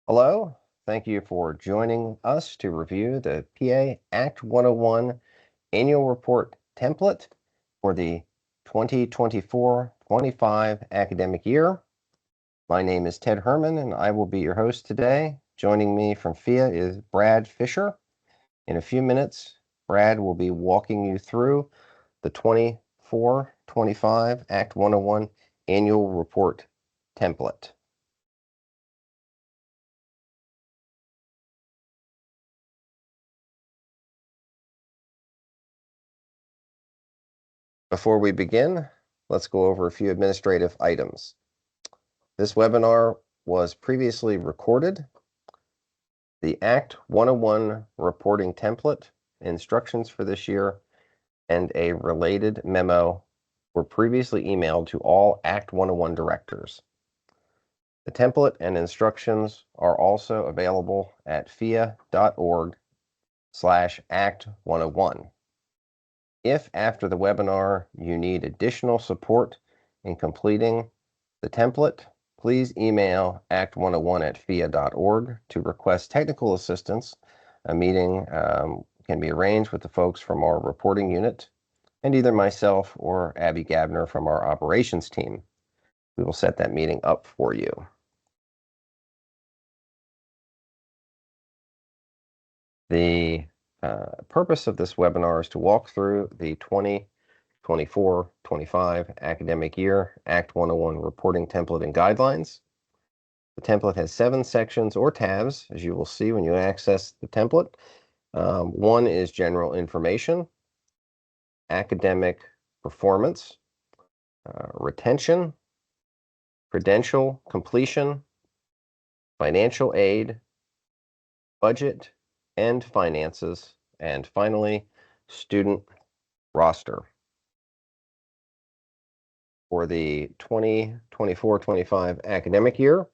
Hello, thank you for joining us to review the PA Act 101 Annual Report template for the 2024-25 academic year. My name is Ted Herman and I will be your host today. Joining me from FIA is Brad Fisher. In a few minutes, Brad will be walking you through the 24-25 Act 101 Annual Report template. Before we begin, let's go over a few administrative items. This webinar was previously recorded. The Act 101 reporting template, instructions for this year, and a related memo were previously emailed to all Act 101 directors. The template and instructions are also available at fia.org/Act101. If after the webinar you need additional support in completing the template, please email act101@fia.org to request technical assistance. A meeting can be arranged with the folks from our reporting unit and either myself or Abby Gabner from our operations team. We will set that meeting up for you. The purpose of this webinar is to walk through the 2024-25 academic year Act 101 reporting template and guidelines. The template has 7 sections or tabs, as you will see when you access the template. One is general information, academic performance, retention, credential completion, financial aid, budget and finances, and finally, student roster. For the 2024-25 academic year,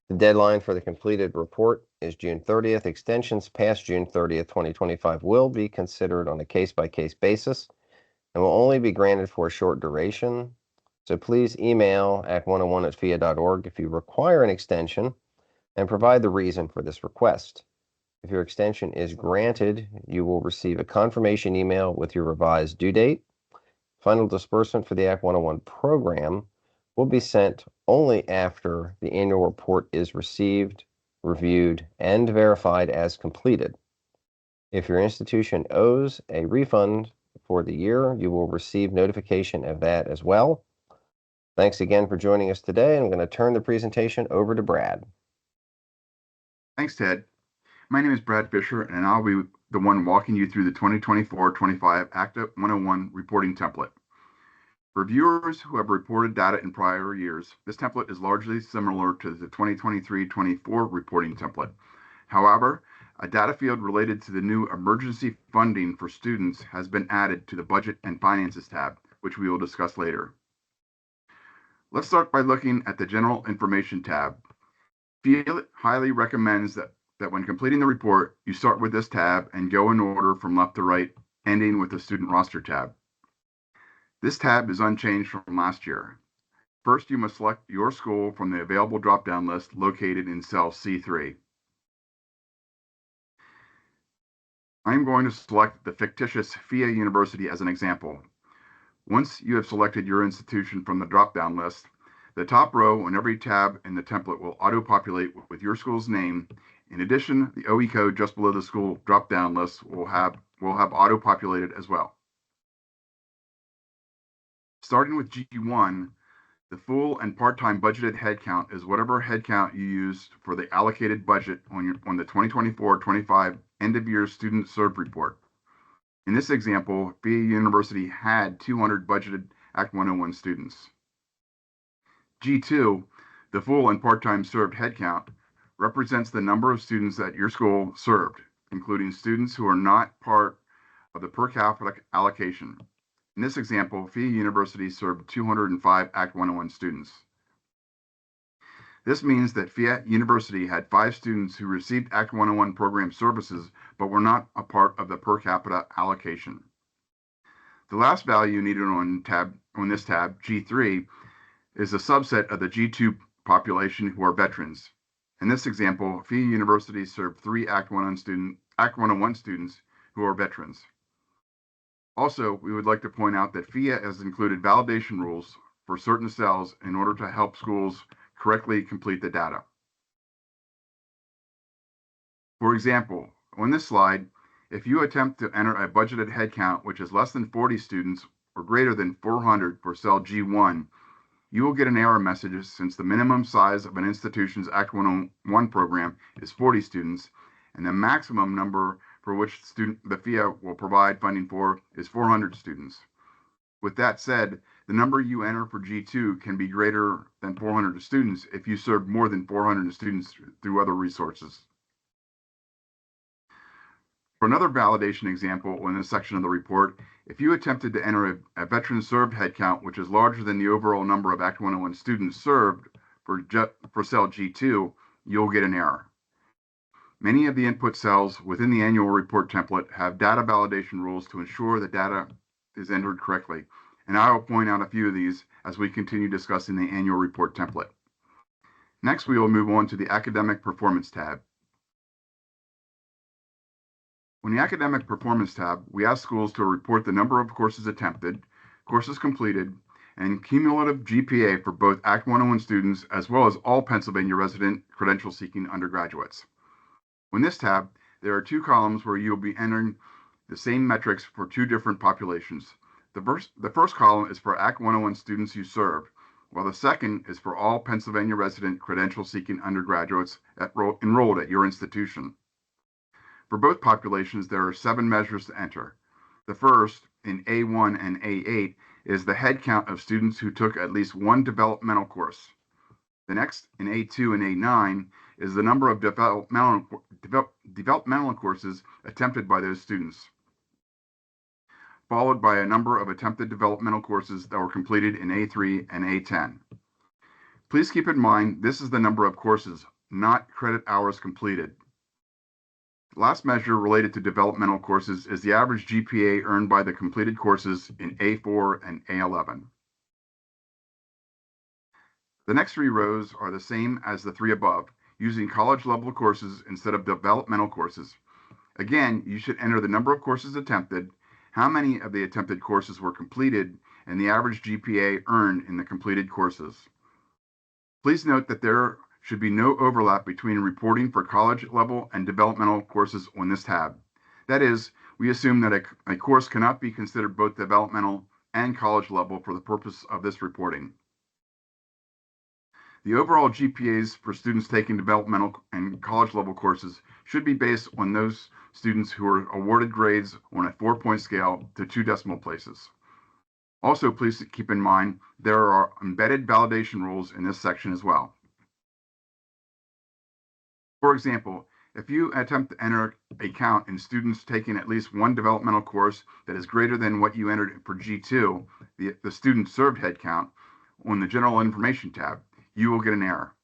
the deadline for the completed report is June 30th. Extensions past June 30th, 2025 will be considered on a case-by-case basis and will only be granted for a short duration. So please email act101@fia.org if you require an extension and provide the reason for this request. If your extension is granted, you will receive a confirmation email with your revised due date. Final disbursement for the Act 101 program will be sent only after the annual report is received, reviewed, and verified as completed. If your institution owes a refund for the year, you will receive notification of that as well. Thanks again for joining us today. I'm going to turn the presentation over to Brad. Thanks, Ted. My name is Brad Fisher, and I'll be the one walking you through the 2024-25 Act 101 reporting template. For viewers who have reported data in prior years, this template is largely similar to the 2023-24 reporting template. However, a data field related to the new emergency funding for students has been added to the Budget and Finances tab, which we will discuss later. Let's start by looking at the General Information tab. FIA highly recommends that when completing the report, you start with this tab and go in order from left to right, ending with the Student Roster tab. This tab is unchanged from last year. First, you must select your school from the available drop-down list located in cell C3. I'm going to select the fictitious FIA University as an example. Once you have selected your institution from the drop-down list, the top row in every tab in the template will auto-populate with your school's name. In addition, the OE code just below the school drop-down list will have auto-populated as well. Starting with G1, the full and part-time budgeted headcount is whatever headcount you used for the allocated budget on the 2024-25 end-of-year student served report. In this example, FIA University had 200 budgeted Act 101 students. G2, the full and part-time served headcount, represents the number of students that your school served, including students who are not part of the per capita allocation. In this example, FIA University served 205 Act 101 students. This means that FIA University had 5 students who received Act 101 program services but were not a part of the per capita allocation. The last value needed on this tab, G3, is a subset of the G2 population who are veterans. In this example, FIA University served 3 Act 101 students who are veterans. Also, we would like to point out that FIA has included validation rules for certain cells in order to help schools correctly complete the data. For example, on this slide, if you attempt to enter a budgeted headcount which is less than 40 students or greater than 400 for cell G1, you will get an error message since the minimum size of an institution's Act 101 program is 40 students, and the maximum number for which the FIA will provide funding for is 400 students. With that said, the number you enter for G2 can be greater than 400 students if you serve more than 400 students through other resources. For another validation example in this section of the report, if you attempted to enter a veteran served headcount which is larger than the overall number of Act 101 students served for cell G2, you'll get an error. Many of the input cells within the annual report template have data validation rules to ensure the data is entered correctly, and I will point out a few of these as we continue discussing the annual report template. Next, we will move on to the Academic Performance tab. On the Academic Performance tab, we ask schools to report the number of courses attempted, courses completed, and cumulative GPA for both Act 101 students as well as all Pennsylvania resident credential-seeking undergraduates. On this tab, there are 2 columns where you will be entering the same metrics for 2 different populations. The first column is for Act 101 students you served, while the second is for all Pennsylvania resident credential-seeking undergraduates enrolled at your institution. For both populations, there are 7 measures to enter. The first, in A1 and A8, is the head count of students who took at least 1 developmental course. The next, in A2 and A9, is the number of developmental courses attempted by those students, followed by a number of attempted developmental courses that were completed in A3 and A10. Please keep in mind this is the number of courses, not credit hours completed. The last measure related to developmental courses is the average GPA earned by the completed courses in A4 and A11. The next 3 rows are the same as the 3 above, using college-level courses instead of developmental courses. Again, you should enter the number of courses attempted, how many of the attempted courses were completed, and the average GPA earned in the completed courses. Please note that there should be no overlap between reporting for college-level and developmental courses on this tab. That is, we assume that a course cannot be considered both developmental and college level for the purpose of this reporting. The overall GPAs for students taking developmental and college level courses should be based on those students who are awarded grades on a 4-point scale to 2 decimal places. Also, please keep in mind there are embedded validation rules in this section as well. For example, if you attempt to enter a count in students taking at least 1 developmental course that is greater than what you entered for G2, the student served head count, on the General Information tab, you will get an error.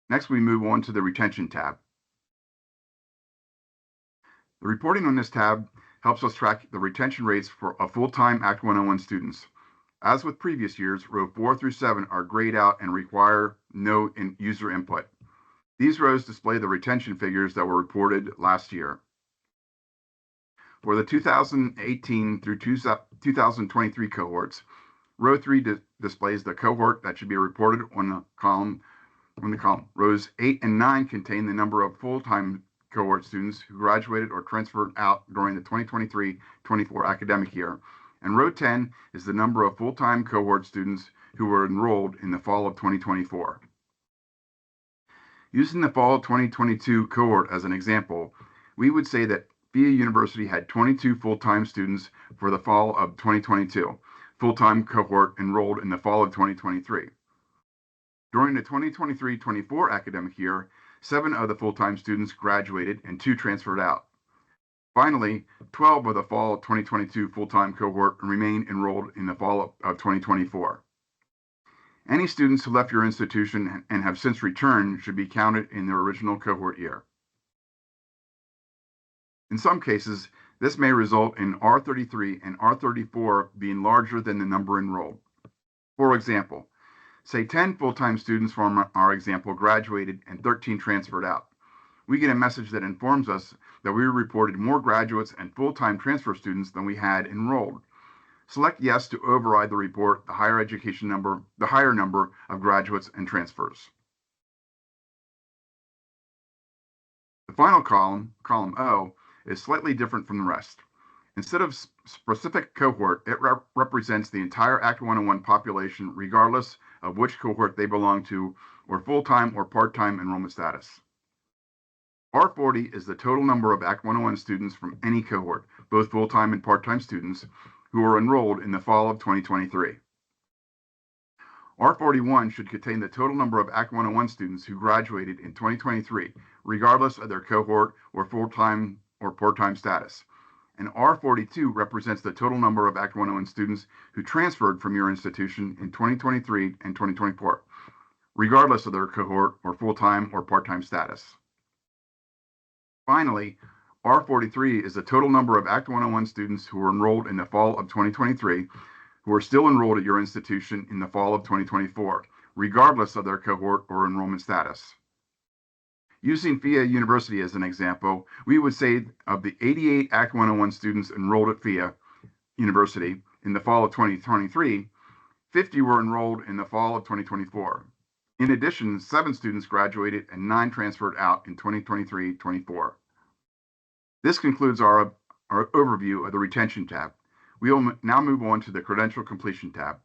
Next, we move on to the Retention tab. The reporting on this tab helps us track the retention rates for full-time Act 101 students. As with previous years, row 4 through 7 are grayed out and require no user input. These rows display the retention figures that were reported last year. For the 2018 through 2023 cohorts, row 3 displays the cohort that should be reported on the column. Rows 8 and 9 contain the number of full-time cohort students who graduated or transferred out during the 2023-24 academic year, and row 10 is the number of full-time cohort students who were enrolled in the fall of 2024. Using the fall 2022 cohort as an example, we would say that FIA University had 22 full-time students for the fall of 2022, full-time cohort enrolled in the fall of 2023. During the 2023-24 academic year, 7 of the full-time students graduated and 2 transferred out. Finally, 12 of the fall 2022 full-time cohort remain enrolled in the fall of 2024. Any students who left your institution and have since returned should be counted in their original cohort year. In some cases, this may result in R33 and R34 being larger than the number enrolled. For example, Say 10 full-time students from our example graduated and 13 transferred out. We get a message that informs us that we reported more graduates and full-time transfer students than we had enrolled. Select yes to override the report, the higher number of graduates and transfers. The final column O, is slightly different from the rest. Instead of specific cohort, it represents the entire Act 101 population, regardless of which cohort they belong to, or full-time or part-time enrollment status. R40 is the total number of Act 101 students from any cohort, both full-time and part-time students, who are enrolled in the fall of 2023. R41 should contain the total number of Act 101 students who graduated in 2023, regardless of their cohort or full-time or part-time status. And R42 represents the total number of Act 101 students who transferred from your institution in 2023 and 2024, regardless of their cohort or full-time or part-time status. Finally, R43 is the total number of Act 101 students who were enrolled in the fall of 2023 who are still enrolled at your institution in the fall of 2024, regardless of their cohort or enrollment status. Using FIA University as an example, we would say of the 88 Act 101 students enrolled at FIA University in the fall of 2023, 50 were enrolled in the fall of 2024. In addition, 7 students graduated and 9 transferred out in 2023-24. This concludes our overview of the retention tab. We will now move on to the credential completion tab.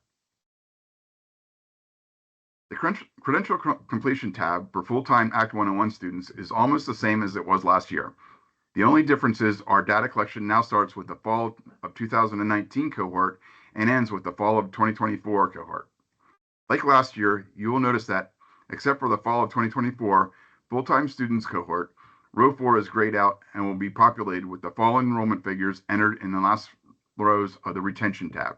The credential completion tab for full-time Act 101 students is almost the same as it was last year. The only difference is our data collection now starts with the fall of 2019 cohort and ends with the fall of 2024 cohort. Like last year, you will notice that, except for the fall of 2024 full-time students cohort, row 4 is grayed out and will be populated with the fall enrollment figures entered in the last rows of the retention tab.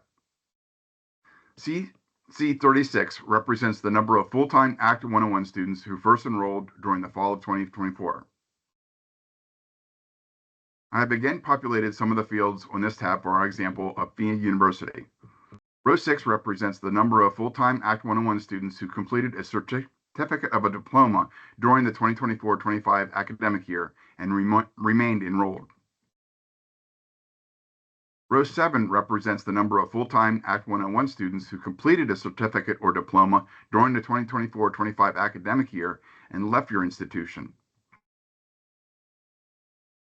C36 represents the number of full-time Act 101 students who first enrolled during the fall of 2024. I have again populated some of the fields on this tab for our example of FIA University. Row 6 represents the number of full-time Act 101 students who completed a certificate of a diploma during the 2024-25 academic year and remained enrolled. Row 7 represents the number of full-time Act 101 students who completed a certificate or diploma during the 2024-25 academic year and left your institution.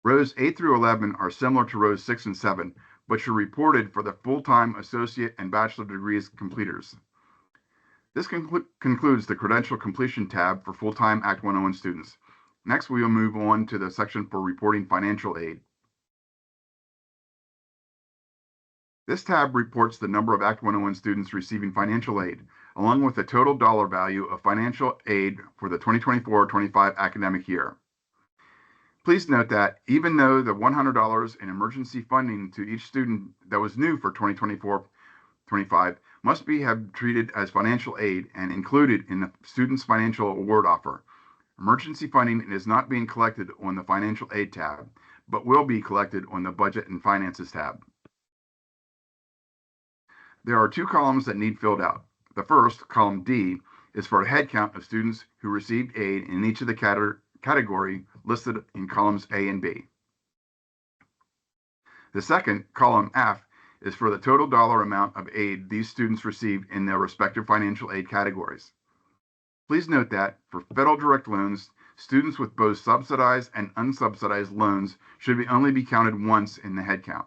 Rows 8 through 11 are similar to rows 6 and 7, but are reported for the full-time associate and bachelor degrees completers. This concludes the credential completion tab for full-time Act 101 students. Next, we will move on to the section for reporting financial aid. This tab reports the number of Act 101 students receiving financial aid, along with the total dollar value of financial aid for the 2024-25 academic year. Please note that even though the $100 in emergency funding to each student that was new for 2024-25 must be treated as financial aid and included in the student's financial award offer, emergency funding is not being collected on the financial aid tab, but will be collected on the budget and finances tab. There are 2 columns that need filled out. The first, column D, is for a head count of students who received aid in each of the category listed in columns A and B. The second, column F, is for the total dollar amount of aid these students received in their respective financial aid categories. Please note that for federal direct loans, students with both subsidized and unsubsidized loans should only be counted once in the head count.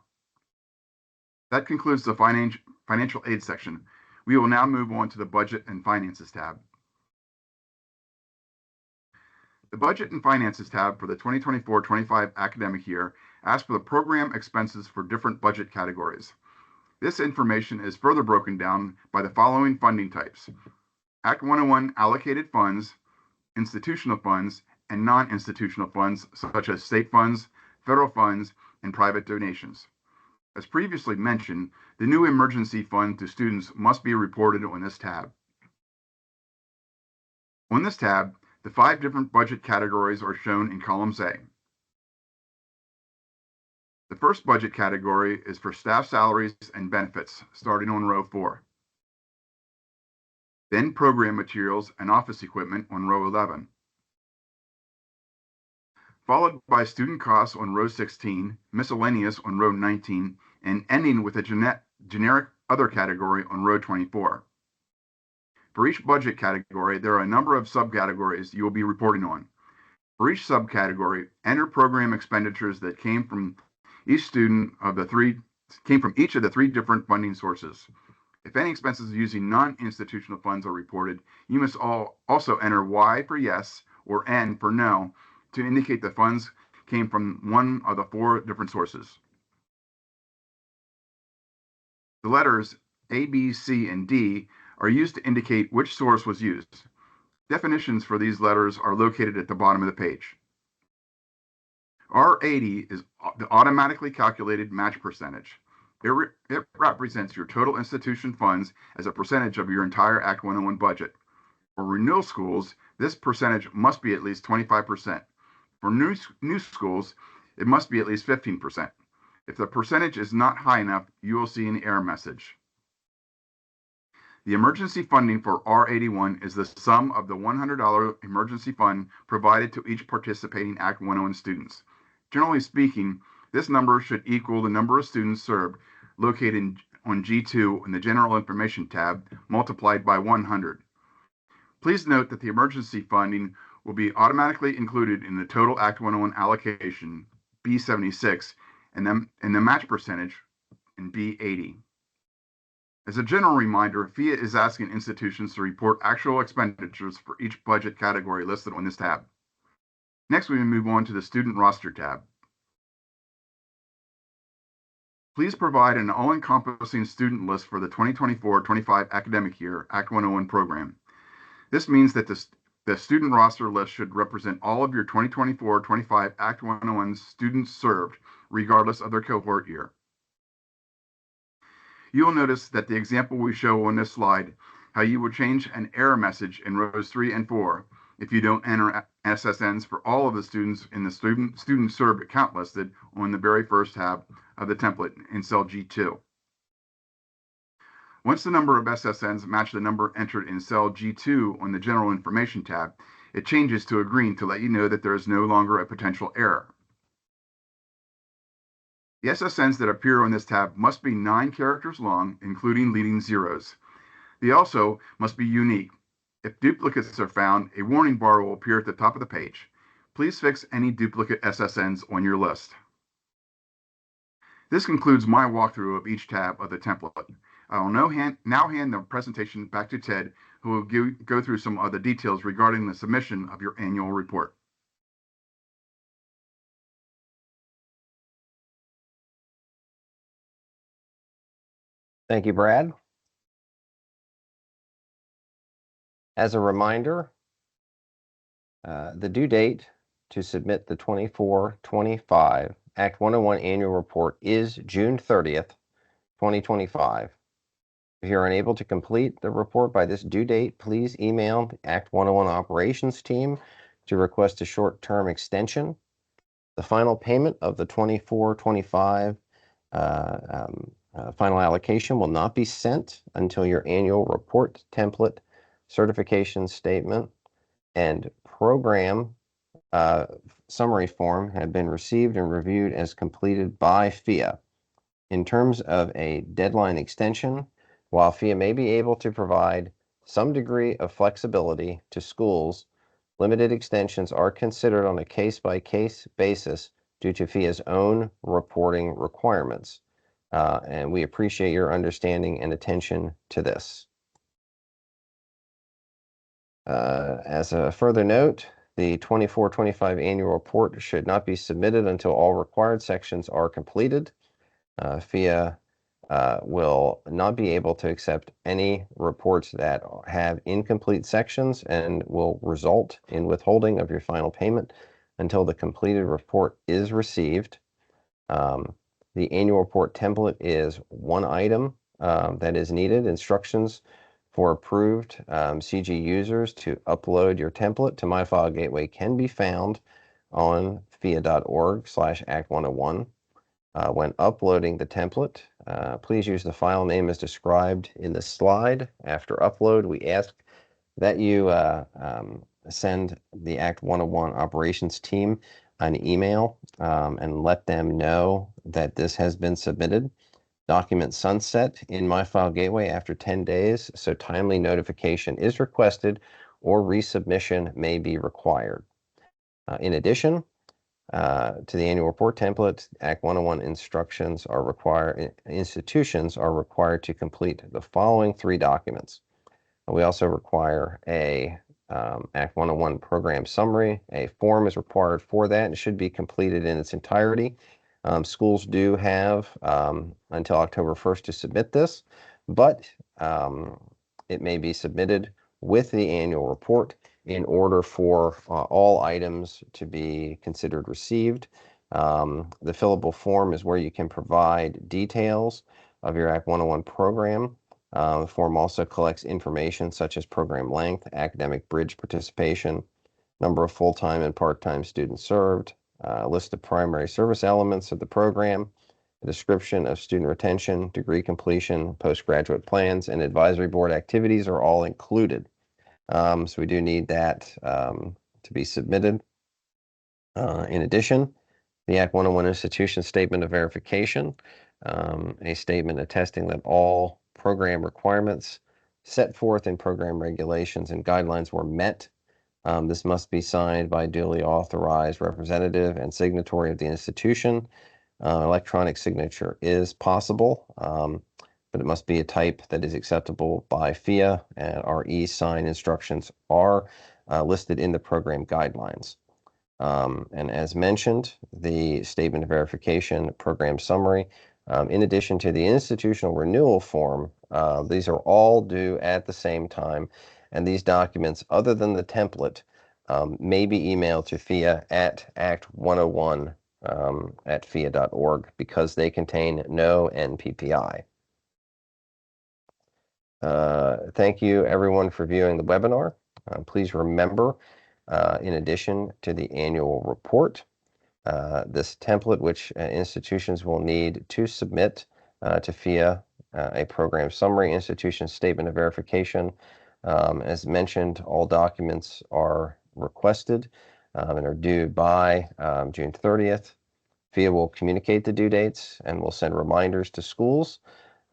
That concludes the financial aid section. We will now move on to the budget and finances tab. The budget and finances tab for the 2024-25 academic year asks for the program expenses for different budget categories. This information is further broken down by the following funding types: Act 101 allocated funds, institutional funds, and non-institutional funds such as state funds, federal funds, and private donations. As previously mentioned, the new emergency fund to students must be reported on this tab. On this tab, the 5 different budget categories are shown in columns A. The first budget category is for staff salaries and benefits, starting on row 4. then program materials and office equipment on row 11, followed by student costs on row 16, miscellaneous on row 19, and ending with a generic other category on row 24. For each budget category, there are a number of subcategories you will be reporting on. For each subcategory, enter program expenditures that came from each of the three different funding sources. If any expenses using non-institutional funds are reported, you must also enter Y for yes or N for no to indicate the funds came from one of the 4 different sources. The letters A, B, C, and D are used to indicate which source was used. Definitions for these letters are located at the bottom of the page. R80 is the automatically calculated match percentage. It represents your total institution funds as a percentage of your entire Act 101 budget. For renewal schools, this percentage must be at least 25%. For new schools, it must be at least 15%. If the percentage is not high enough, you will see an error message. The emergency funding for R81 is the sum of the $100 emergency fund provided to each participating Act 101 students. Generally speaking, this number should equal the number of students served located on G2 in the General Information tab multiplied by 100. Please note that the emergency funding will be automatically included in the total Act 101 allocation, B76, and the match percentage in B80. As a general reminder, FIA is asking institutions to report actual expenditures for each budget category listed on this tab. Next, we move on to the Student Roster tab. Please provide an all-encompassing student list for the 2024-25 academic year Act 101 program. This means that the student roster list should represent all of your 2024-25 Act 101 students served, regardless of their cohort year. You will notice that the example we show on this slide, how you will change an error message in rows 3 and 4 if you don't enter SSNs for all of the students in the student served account listed on the very first tab of the template in cell G2. Once the number of SSNs match the number entered in cell G2 on the General Information tab, it changes to a green to let you know that there is no longer a potential error. The SSNs that appear on this tab must be 9 characters long, including leading zeros. They also must be unique. If duplicates are found, a warning bar will appear at the top of the page. Please fix any duplicate SSNs on your list. This concludes my walkthrough of each tab of the template. I will now hand the presentation back to Ted, who will go through some of the details regarding the submission of your annual report. Thank you, Brad. As a reminder, the due date to submit the 24-25 Act 101 annual report is June 30th, 2025. If you're unable to complete the report by this due date, please email the Act 101 operations team to request a short-term extension. The final payment of the 24-25 final allocation will not be sent until your annual report template, certification statement, and program summary form have been received and reviewed as completed by FIA. In terms of a deadline extension, while FIA may be able to provide some degree of flexibility to schools, limited extensions are considered on a case-by-case basis due to FIA's own reporting requirements. And we appreciate your understanding and attention to this. As a further note, the 24-25 annual report should not be submitted until all required sections are completed. FIA will not be able to accept any reports that have incomplete sections and will result in withholding of your final payment until the completed report is received. The annual report template is one item that is needed. Instructions for approved CG users to upload your template to MyFile Gateway can be found on fia.org/Act101. When uploading the template, please use the file name as described in the slide. After upload, we ask that you send the Act 101 operations team an email and let them know that this has been submitted. Document sunset in My File Gateway after 10 days, so timely notification is requested or resubmission may be required. In addition to the annual report template, Act 101 institutions are required to complete the following 3 documents. We also require a Act 101 program summary. A form is required for that and should be completed in its entirety. Schools do have until October 1st to submit this, but it may be submitted with the annual report in order for all items to be considered received. The fillable form is where you can provide details of your Act 101 program. The form also collects information such as program length, academic bridge participation, number of full-time and part-time students served, a list of primary service elements of the program, a description of student retention, degree completion, postgraduate plans, and advisory board activities are all included. So we do need that to be submitted. In addition, the Act 101 institution statement of verification, a statement attesting that all program requirements set forth in program regulations and guidelines were met. This must be signed by a duly authorized representative and signatory of the institution. Electronic signature is possible, but it must be a type that is acceptable by FIA, and our e-sign instructions are listed in the program guidelines. And as mentioned, the statement of verification, program summary, in addition to the institutional renewal form, these are all due at the same time. And these documents, other than the template, may be emailed to FIA at act101 at FIA.org because they contain no NPPI. Thank you, everyone, for viewing the webinar. Please remember, in addition to the annual report, this template, which institutions will need to submit to FIA, a program summary, institution statement of verification. As mentioned, all documents are requested and are due by June 30th. FIA will communicate the due dates and will send reminders to schools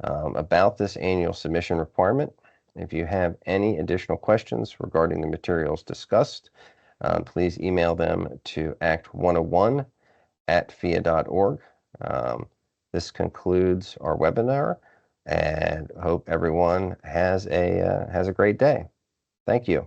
about this annual submission requirement. If you have any additional questions regarding the materials discussed, please email them to act101 at FIA.org. This concludes our webinar, and hope everyone has a great day. Thank you.